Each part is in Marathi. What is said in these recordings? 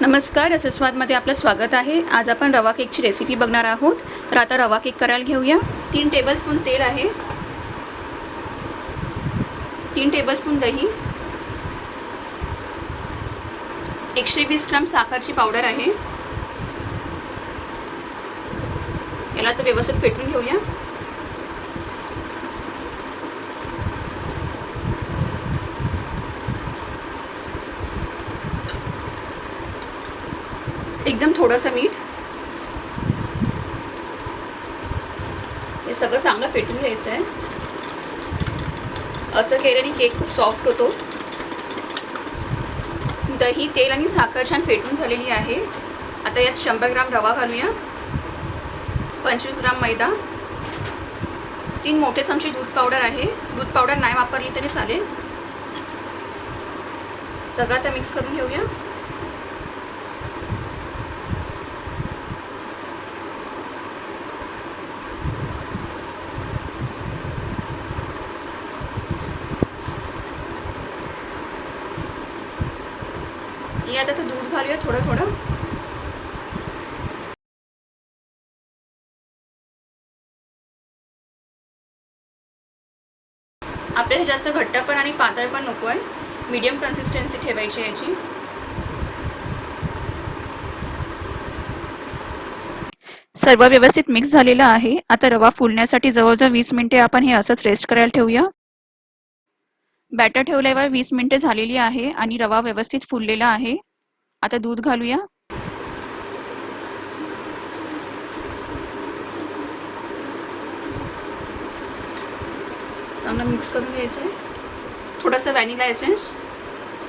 नमस्कार, रसस्वादमध्ये आपलं स्वागत आहे। आज आपण रवा केकची रेसिपी बघणार आहोत। तर आता रवा केक करायला घेऊया। 3 टेबलस्पून तेल आहे, 3 टेबलस्पून दही, 120 ग्राम साखरची पावडर आहे। याला तर व्यवस्थित फेटून घेऊया। एकदम थोडंसं मीठ। हे सगळं चांगलं फेटून घ्यायचं आहे। असं केल्याने केक खूप सॉफ्ट होतो। दही, तेल आणि साखर छान फेटून झालेली आहे। आता यात 100 ग्राम रवा घालूया, 25 ग्राम मैदा, 3 मोठे चमचे दूध पावडर आहे। दूध पावडर नाही वापरली तरी चालेल। सगळं आता मिक्स करून घेऊया। यात आता दूध घालूया थोडं थोडं। आपल्याला जास्त घट्ट पण आणि पातळ पण नको आहे, मीडियम कन्सिस्टन्सी ठेवायची याची। सर्व व्यवस्थित मिक्स झालेलं आहे। आता रवा फुलण्यासाठी जवळजवळ 20 मिनिटे आपण हे असंच रेस्ट करायला ठेवूया। बॅटर ठेवल्यावर 20 मिनिटे झालेली आहे आणि रवा व्यवस्थित फुललेला आहे। आता दूध घालूया। चांगलं मिक्स करून घ्यायचं आहे। थोडासा vanilla essence,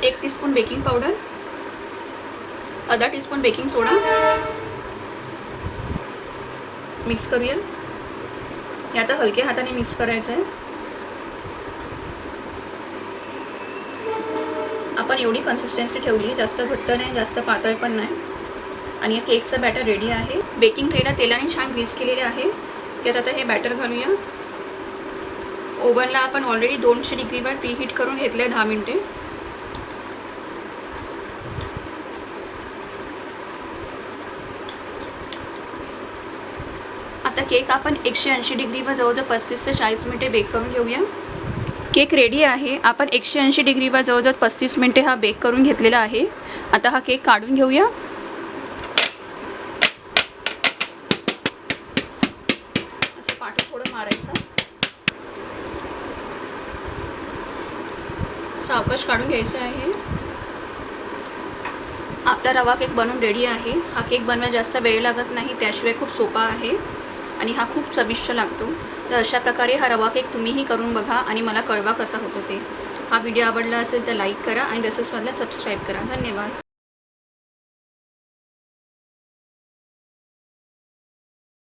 1 teaspoon baking powder, अर्धा टीस्पून बेकिंग सोडा मिक्स करूया। हे आता हलक्या हाताने मिक्स करायचं आहे। आपण एवढी कन्सिस्टन्सी ठेवली आहे, जास्त घट्ट नाही जास्त पातळ पण नाही। आणि केकचं बॅटर रेडी आहे। बेकिंग ट्रेला तेलाने छान ग्रीस केलेले आहे। त्यात आता हे बॅटर घालूया। ओव्हनला आपण ऑलरेडी 200 डिग्रीवर प्रीहीट करून घेतले आहे 10 मिनिटे। आता केक आपण 180 डिग्रीवर जवळजवळ 35 ते 40 मिनिटे बेक करून घेऊया। केक रेडी आहे। आपण 180 डिग्रीवर जवळजवळ 35 मिनिटे हा बेक करून घेतलेला आहे। आता हा केक काढून घेऊया। असं पाठं थोडं मारायचं, सावकाश काढून घ्यायचं आहे। आपला रवा केक बनवून रेडी आहे। हा केक बनवायला जास्त वेळ लागत नाही, त्याशिवाय खूप सोपा आहे आणि हा खूप चविष्ट लागतो। तर अशा प्रकारे हा रवा केक तुम्हीही करून बघा आणि मला कळवा कसा होतो ते। हा व्हिडिओ आवडला असेल तर लाईक करा आणि रसस्वादला सबस्क्राईब करा। धन्यवाद।